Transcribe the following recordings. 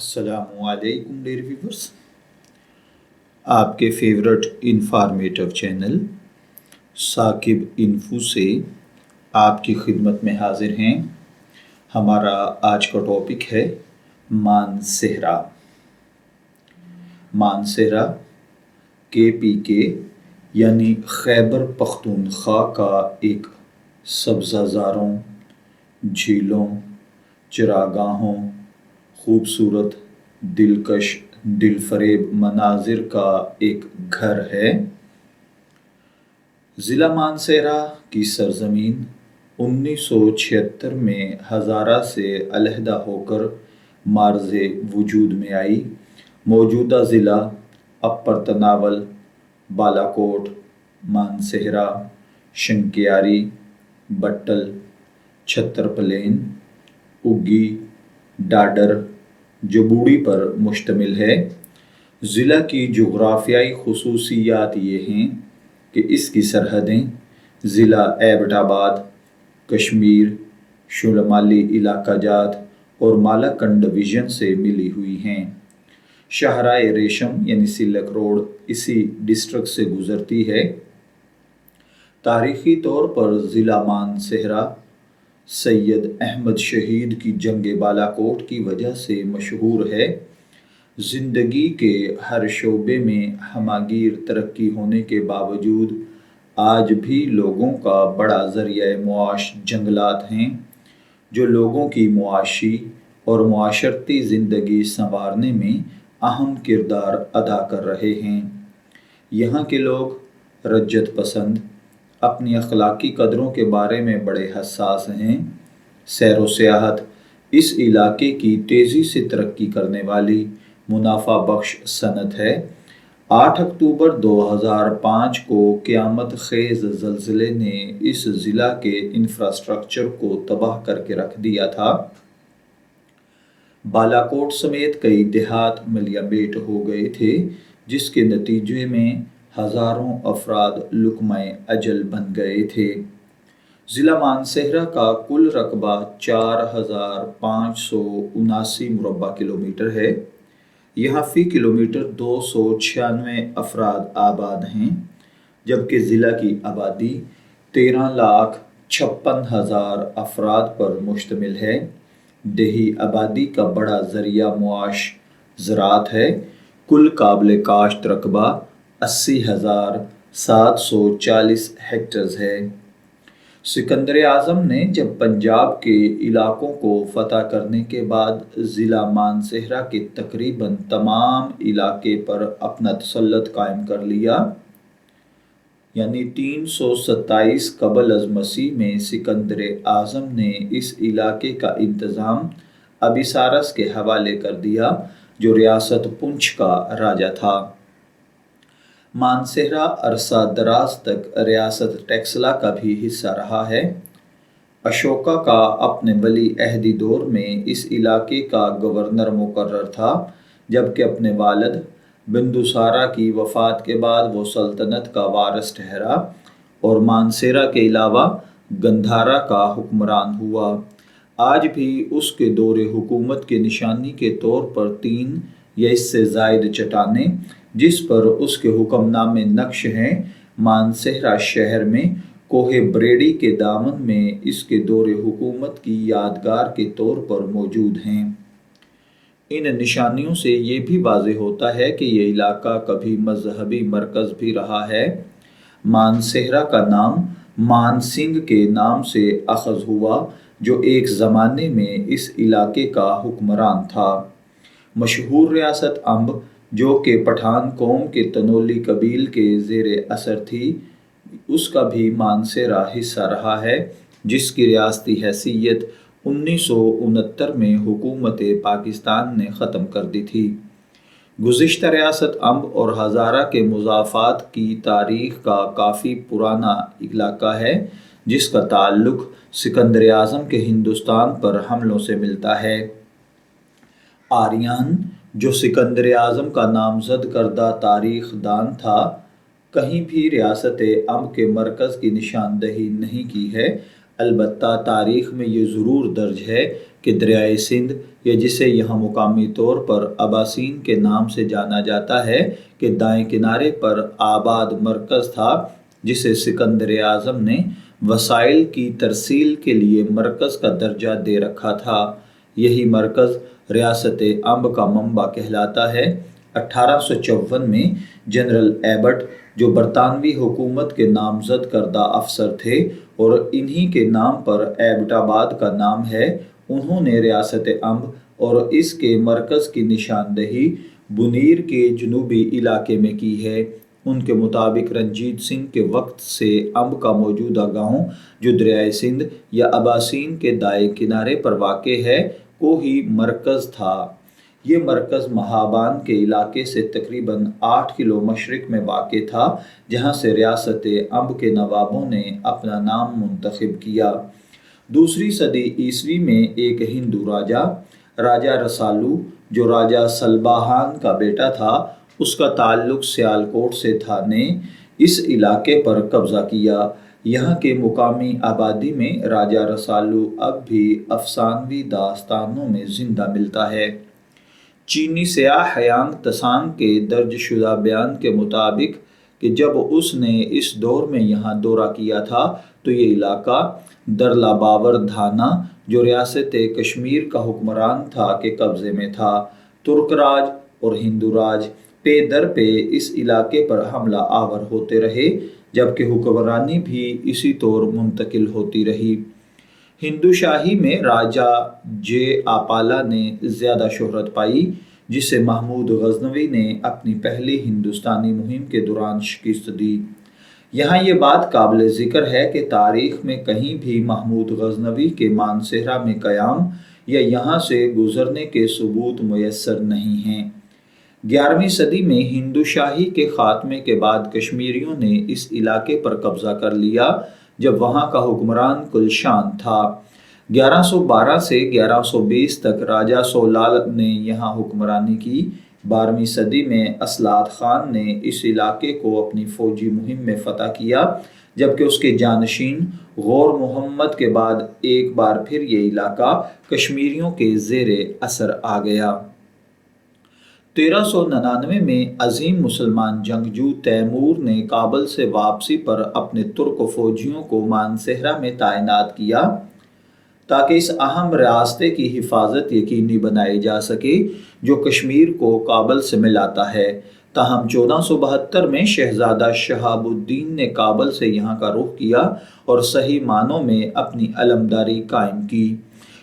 السلام علیکم dear viewers, آپ کے favourite informative channel Saqib info سے آپ کی خدمت میں حاضر ہیں۔ ہمارا آج کا ٹاپک ہے مانسہرہ۔ مانسہرہ KPK یعنی خیبر پختونخوا کا ایک سبزہ زاروں، جھیلوں، چراگاہوں، خوبصورت، دلکش، دل فریب مناظر کا ایک گھر ہے۔ ضلع مانسہرہ کی سرزمین 1976 میں ہزارہ سے علیحدہ ہو کر معرض وجود میں آئی۔ موجودہ ضلع اپر تناول، بالاکوٹ، مانسہرہ، شنکیاری، بٹل، چھتر پلین، اگی، ڈاڈر، جبوڑی پر مشتمل ہے۔ ضلع کی جغرافیائی خصوصیات یہ ہیں کہ اس کی سرحدیں ضلع ایبٹ آباد، کشمیر، شمالی علاقہ جات اور مالاکنڈ ڈویژن سے ملی ہوئی ہیں۔ شاہراہ ریشم یعنی سلک روڈ اسی ڈسٹرکٹ سے گزرتی ہے۔ تاریخی طور پر ضلع مانسہرہ سید احمد شہید کی جنگ بالاکوٹ کی وجہ سے مشہور ہے۔ زندگی کے ہر شعبے میں ہمہ گیر ترقی ہونے کے باوجود آج بھی لوگوں کا بڑا ذریعہ معاش جنگلات ہیں، جو لوگوں کی معاشی اور معاشرتی زندگی سنوارنے میں اہم کردار ادا کر رہے ہیں۔ یہاں کے لوگ رجعت پسند، اپنی اخلاقی قدروں کے بارے میں بڑے حساس ہیں۔ سیر و سیاحت اس علاقے کی تیزی سے ترقی کرنے والی منافع بخش صنعت ہے۔ 8 اکتوبر 2005 کو قیامت خیز زلزلے نے اس ضلع کے انفراسٹرکچر کو تباہ کر کے رکھ دیا تھا۔ بالاکوٹ سمیت کئی دیہات ملیا میٹ ہو گئے تھے، جس کے نتیجے میں ہزاروں افراد لقمہ اجل بن گئے تھے۔ ضلع مانسہرہ کا کل رقبہ 4579 مربع کلومیٹر ہے۔ یہاں فی کلومیٹر 296 افراد آباد ہیں، جبکہ ضلع کی آبادی 13,56,000 افراد پر مشتمل ہے۔ دیہی آبادی کا بڑا ذریعہ معاش زراعت ہے۔ کل قابل کاشت رقبہ 80,740 ہیکٹرز ہے۔ سکندر اعظم نے جب پنجاب کے علاقوں کو فتح کرنے کے بعد ضلع مانسہرہ کے تقریباً تمام علاقے پر اپنا تسلط قائم کر لیا، یعنی 327 قبل از مسیح میں سکندر اعظم نے اس علاقے کا انتظام ابیسارس کے حوالے کر دیا، جو ریاست پونچھ کا راجہ تھا۔ مانسہرہ عرصہ دراز تک ریاست ٹیکسلا کا بھی حصہ رہا ہے۔ اشوکا کا اپنے ولی عہدی دور میں اس علاقے کا گورنر مقرر تھا، جبکہ اپنے والد بندوسارا کی وفات کے بعد وہ سلطنت کا وارث ٹھہرا اور مانسہرہ کے علاوہ گندھارا کا حکمران ہوا۔ آج بھی اس کے دور حکومت کی نشانی کے طور پر 3 یا اس سے زائد چٹانیں، جس پر اس کے حکم نامے نقش ہیں، مانسہرہ شہر میں کوہ بریڈی کے دامن میں اس کے دور حکومت کی یادگار کے طور پر موجود ہیں۔ ان نشانیوں سے یہ بھی واضح ہوتا ہے کہ یہ علاقہ کبھی مذہبی مرکز بھی رہا ہے۔ مانسہرہ کا نام مان سنگھ کے نام سے اخذ ہوا، جو ایک زمانے میں اس علاقے کا حکمران تھا۔ مشہور ریاست امب، جو کہ پٹھان قوم کے تنولی قبیل کے زیر اثر تھی، اس کا بھی مانسہرہ حصہ رہا ہے، جس کی ریاستی حیثیت 1969 میں حکومت پاکستان نے ختم کر دی تھی۔ گزشتہ ریاست امب اور ہزارہ کے مضافات کی تاریخ کا کافی پرانا علاقہ ہے، جس کا تعلق سکندر اعظم کے ہندوستان پر حملوں سے ملتا ہے۔ آریان، جو سکندر اعظم کا نامزد کردہ تاریخ دان تھا، کہیں بھی ریاست امب کے مرکز کی نشاندہی نہیں کی ہے۔ البتہ تاریخ میں یہ ضرور درج ہے کہ دریائے سندھ، یا جسے یہاں مقامی طور پر اباسین کے نام سے جانا جاتا ہے، کہ دائیں کنارے پر آباد مرکز تھا، جسے سکندر اعظم نے وسائل کی ترسیل کے لیے مرکز کا درجہ دے رکھا تھا۔ یہی مرکز ریاست امب کا منبع کہلاتا ہے۔ 1854 میں جنرل ایبٹ، جو برطانوی حکومت کے نامزد کردہ افسر تھے اور انہی کے نام پر ایبٹ آباد کا نام ہے، انہوں نے ریاست امب اور اس کے مرکز کی نشاندہی بنیر کے جنوبی علاقے میں کی ہے۔ ان کے مطابق رنجیت سنگھ کے وقت سے امب کا موجودہ گاؤں، جو دریائے سندھ یا اباسین کے دائیں کنارے پر واقع ہے، کو ہی مرکز تھا۔ یہ مرکز مہابان کے علاقے سے تقریباً 8 کلو مشرق میں واقع تھا، جہاں سے ریاست امب کے نوابوں نے اپنا نام منتخب کیا۔ دوسری صدی عیسوی میں ایک ہندو راجہ رسالو، جو راجہ سلباہان کا بیٹا تھا، اس کا تعلق سیالکوٹ سے تھا، نے اس علاقے پر قبضہ کیا۔ یہاں کے مقامی آبادی میں راجہ رسالو اب بھی افسانوی داستانوں میں زندہ ملتا ہے۔ چینی سیاح ہیانگ تسانگ کے درج شدہ بیان کے مطابق کہ جب اس نے اس دور میں یہاں دورہ کیا تھا تو یہ علاقہ درلاباور دھانا، جو ریاست کشمیر کا حکمران تھا، کے قبضے میں تھا۔ ترک راج اور ہندو راج پے در پے اس علاقے پر حملہ آور ہوتے رہے، جبکہ حکمرانی بھی اسی طور منتقل ہوتی رہی۔ ہندو شاہی میں راجہ جے آپالا نے زیادہ شہرت پائی، جسے محمود غزنوی نے اپنی پہلی ہندوستانی مہم کے دوران شکست دی۔ یہاں یہ بات قابل ذکر ہے کہ تاریخ میں کہیں بھی محمود غزنوی کے مانسہرہ میں قیام یا یہاں سے گزرنے کے ثبوت میسر نہیں ہیں۔ 11ویں صدی میں ہندو شاہی کے خاتمے کے بعد کشمیریوں نے اس علاقے پر قبضہ کر لیا، جب وہاں کا حکمران کلشان تھا۔ 1112 سے 1120 تک راجہ سولال نے یہاں حکمرانی کی۔ 12ویں صدی میں اسلات خان نے اس علاقے کو اپنی فوجی مہم میں فتح کیا، جبکہ اس کے جانشین غور محمد کے بعد ایک بار پھر یہ علاقہ کشمیریوں کے زیر اثر آ گیا۔ 1399 میں عظیم مسلمان جنگجو تیمور نے کابل سے واپسی پر اپنے ترک فوجیوں کو مانسہرہ میں تعینات کیا تاکہ اس اہم ریاستے کی حفاظت یقینی بنائی جا سکے، جو کشمیر کو کابل سے ملاتا ہے۔ تاہم 1472 میں شہزادہ شہاب الدین نے کابل سے یہاں کا رخ کیا اور صحیح معنوں میں اپنی علمداری قائم کی۔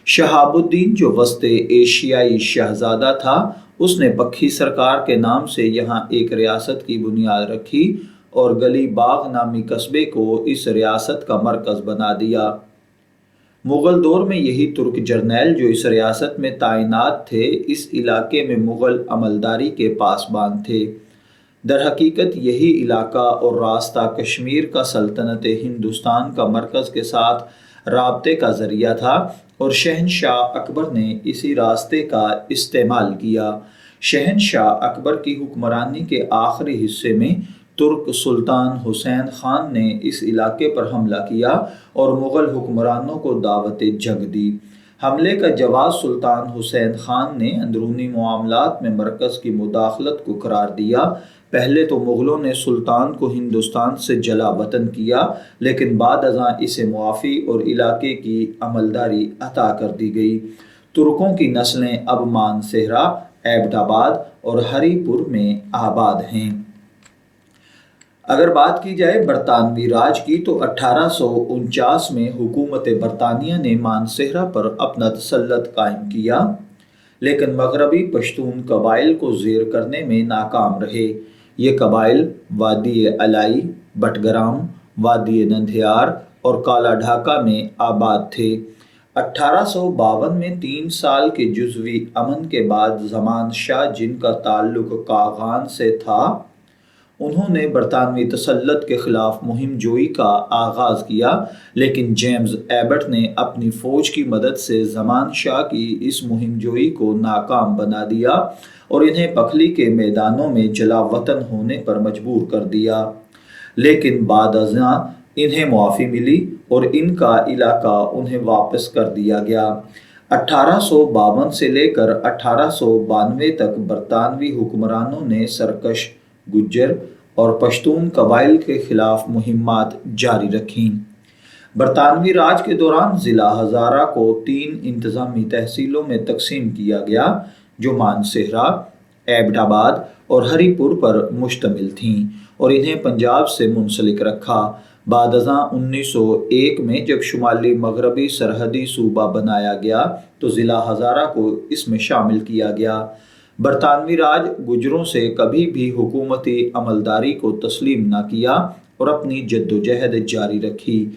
شہاب الدین، جو وسط ایشیائی شہزادہ تھا، اس نے بکھی سرکار کے نام سے یہاں ایک ریاست کی بنیاد رکھی اور گلی باغ نامی قصبے کو اس ریاست کا مرکز بنا دیا۔ مغل دور میں یہی ترک جرنیل جو اس ریاست میں تعینات تھے، اس علاقے میں مغل عملداری کے پاسبان تھے۔ در حقیقت یہی علاقہ اور راستہ کشمیر کا سلطنت ہندوستان کا مرکز کے ساتھ رابطے کا ذریعہ تھا اور شہنشاہ اکبر نے اسی راستے کا استعمال کیا۔ شہنشاہ اکبر کی حکمرانی کے آخری حصے میں ترک سلطان حسین خان نے اس علاقے پر حملہ کیا اور مغل حکمرانوں کو دعوت جنگ دی۔ حملے کا جواز سلطان حسین خان نے اندرونی معاملات میں مرکز کی مداخلت کو قرار دیا۔ پہلے تو مغلوں نے سلطان کو ہندوستان سے جلا وطن کیا، لیکن بعد ازاں اسے معافی اور علاقے کی عملداری عطا کر دی گئی۔ ترکوں کی نسلیں اب مانسہرہ، ایبٹ آباد اور ہری پور میں آباد ہیں۔ اگر بات کی جائے برطانوی راج کی تو 1849 میں حکومت برطانیہ نے مانسہرہ پر اپنا تسلط قائم کیا، لیکن مغربی پشتون قبائل کو زیر کرنے میں ناکام رہے۔ یہ قبائل وادی الائی، بٹگرام، وادی نندیار اور کالا ڈھاکہ میں آباد تھے۔ 1852 میں 3 سال کے جزوی امن کے بعد زمان شاہ، جن کا تعلق کاغان سے تھا، انہوں نے برطانوی تسلط کے خلاف مہم جوئی کا آغاز کیا، لیکن جیمز ایبٹ نے اپنی فوج کی مدد سے زمان شاہ کی اس مہم جوئی کو ناکام بنا دیا اور انہیں پکھلی کے میدانوں میں جلا وطن ہونے پر مجبور کر دیا۔ لیکن بعد ازاں انہیں معافی ملی اور ان کا علاقہ انہیں واپس کر دیا گیا۔ 1852 سے لے کر 1892 تک برطانوی حکمرانوں نے سرکش گجر اور پشتون قبائل کے خلاف مہمات جاری رکھیں۔ برطانوی راج کے دوران ضلع ہزارہ کو 3 انتظامی تحصیلوں میں تقسیم کیا گیا جو مانسہرہ، ایبٹ آباد اور ہری پور پر مشتمل تھیں اور انہیں پنجاب سے منسلک رکھا۔ بعد ازاں 1901 میں جب شمالی مغربی سرحدی صوبہ بنایا گیا تو ضلع ہزارہ کو اس میں شامل کیا گیا۔ برطانوی راج گجروں سے کبھی بھی حکومتی عملداری کو تسلیم نہ کیا اور اپنی جدوجہد جاری رکھی۔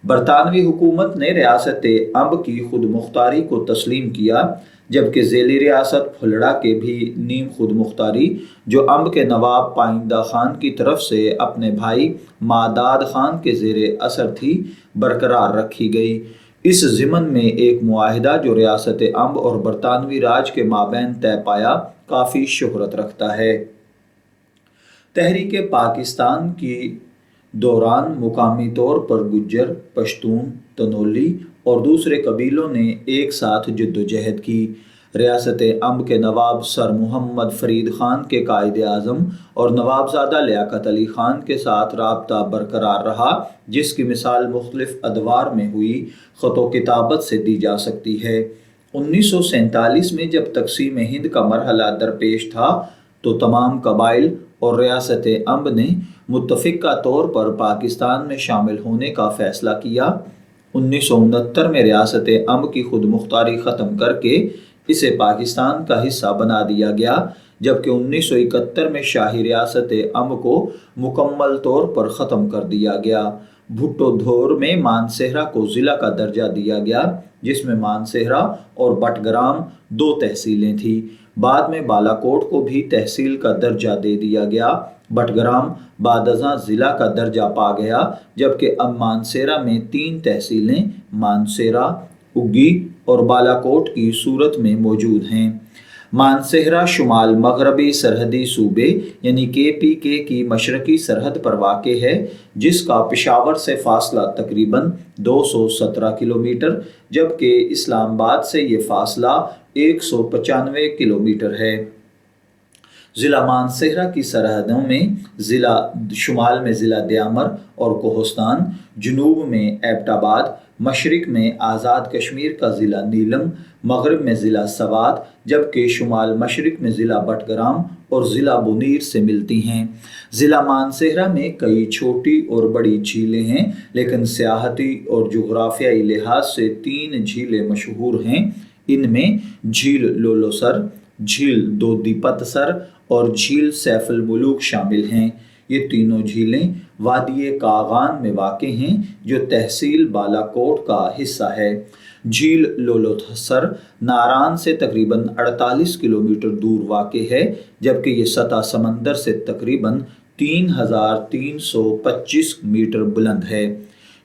برطانوی حکومت نے ریاست امب کی خود مختاری کو تسلیم کیا، جبکہ ذیلی ریاست پھلڑا کے بھی نیم خود مختاری جو امب کے نواب پائندہ خان کی طرف سے اپنے بھائی ماداد خان کے زیر اثر تھی، برقرار رکھی گئی۔ اس ضمن میں ایک معاہدہ جو ریاست امب اور برطانوی راج کے مابین طے پایا کافی شہرت رکھتا ہے۔ تحریک پاکستان کی دوران مقامی طور پر گجر، پشتون، تنولی اور دوسرے قبیلوں نے ایک ساتھ جدوجہد کی۔ ریاست امب کے نواب سر محمد فرید خان کے قائد اعظم اور نوابزادہ لیاقت علی خان کے ساتھ رابطہ برقرار رہا، جس کی مثال مختلف ادوار میں ہوئی خط و کتابت سے دی جا سکتی ہے۔ 1947 میں جب تقسیم ہند کا مرحلہ درپیش تھا تو تمام قبائل اور ریاست امب نے متفقہ طور پر پاکستان میں شامل ہونے کا فیصلہ کیا۔ 1969 میں ریاست امب کی خود مختاری ختم کر کے اسے پاکستان کا حصہ بنا دیا گیا، جبکہ 1971 میں شاہی ریاست امب کو مکمل طور پر ختم کر دیا گیا۔ بھٹو دور میں مانسہرہ کو ضلع کا درجہ دیا گیا، جس میں مانسہرہ اور بٹگرام 2 تحصیلیں تھیں۔ بعد میں بالاکوٹ کو بھی تحصیل کا درجہ دے دیا گیا۔ بٹگرام بعد ازاں ضلع کا درجہ پا گیا، جبکہ اب مانسہرہ میں 3 تحصیلیں مانسہرہ، اگی اور بالاکوٹ کی صورت میں موجود ہیں۔ مانسہرہ شمال مغربی سرحدی صوبے یعنی KPK کی مشرقی سرحد پر واقع ہے، جس کا پشاور سے فاصلہ تقریباً 217 کلومیٹر، جبکہ اسلام آباد سے یہ فاصلہ 195 کلومیٹر ہے۔ ضلع مانسہرہ کی سرحدوں میں شمال میں ضلع دیامر اور کوہستان، جنوب میں ایبٹ آباد، مشرق میں آزاد کشمیر کا ضلع نیلم، مغرب میں ضلع سوات، جبکہ شمال مشرق میں ضلع بٹگرام اور ضلع بنیر سے ملتی ہیں۔ ضلع مانسہرہ میں کئی چھوٹی اور بڑی جھیلیں ہیں، لیکن سیاحتی اور جغرافیائی لحاظ سے 3 جھیلیں مشہور ہیں۔ ان میں جھیل لولو سر، جھیل دودی پت سر اور جھیل سیف الملوک شامل ہیں۔ یہ تینوں جھیلیں وادی کاغان میں واقع ہیں، جو تحصیل بالاکوٹ کا حصہ ہے۔ جھیل لولو سر ناران سے تقریباً 48 کلومیٹر دور واقع ہے، جبکہ یہ سطح سمندر سے تقریباً 3325 میٹر بلند ہے۔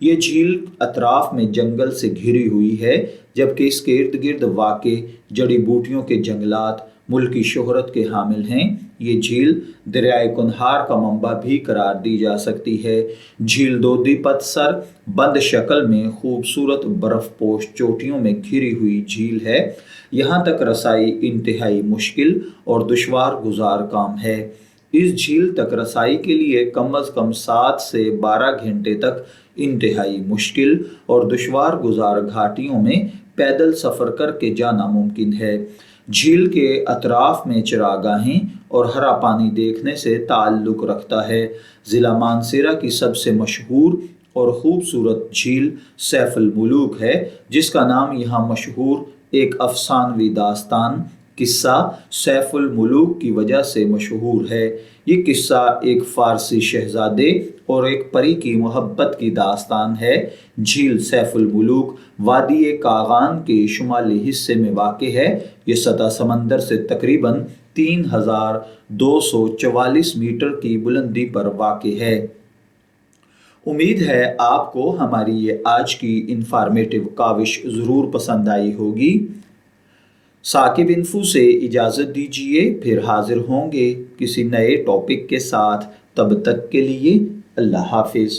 یہ جھیل اطراف میں جنگل سے گھری ہوئی ہے، جبکہ اس کے ارد گرد واقع جڑی بوٹیوں کے جنگلات ملکی شہرت کے حامل ہیں۔ یہ جھیل دریائے کنہار کا منبع بھی قرار دی جا سکتی ہے۔ جھیل دودی پت سر بند شکل میں خوبصورت برف پوش چوٹیوں میں گھری ہوئی جھیل ہے۔ یہاں تک رسائی انتہائی مشکل اور دشوار گزار کام ہے۔ اس جھیل تک رسائی کے لیے کم از کم 7 سے 12 گھنٹے تک انتہائی مشکل اور دشوار گزار گھاٹیوں میں پیدل سفر کر کے جانا ممکن ہے۔ جھیل کے اطراف میں چراگاہیں اور ہرا پانی دیکھنے سے تعلق رکھتا ہے۔ ضلع مانسہرہ کی سب سے مشہور اور خوبصورت جھیل سیف الملوک ہے، جس کا نام یہاں مشہور ایک افسانوی داستان قصہ سیف الملوک کی وجہ سے مشہور ہے۔ یہ قصہ ایک فارسی شہزادے اور ایک پری کی محبت کی داستان ہے۔ جھیل سیف الملوک وادی کاغان کے شمالی حصے میں واقع ہے۔ یہ سطح سمندر سے تقریباً 3244 میٹر کی بلندی پر واقع ہے۔ امید ہے آپ کو ہماری یہ آج کی انفارمیٹیو کاوش ضرور پسند آئی ہوگی۔ ثاقب انفو سے اجازت دیجیے، پھر حاضر ہوں گے کسی نئے ٹاپک کے ساتھ۔ تب تک کے لیے اللہ حافظ۔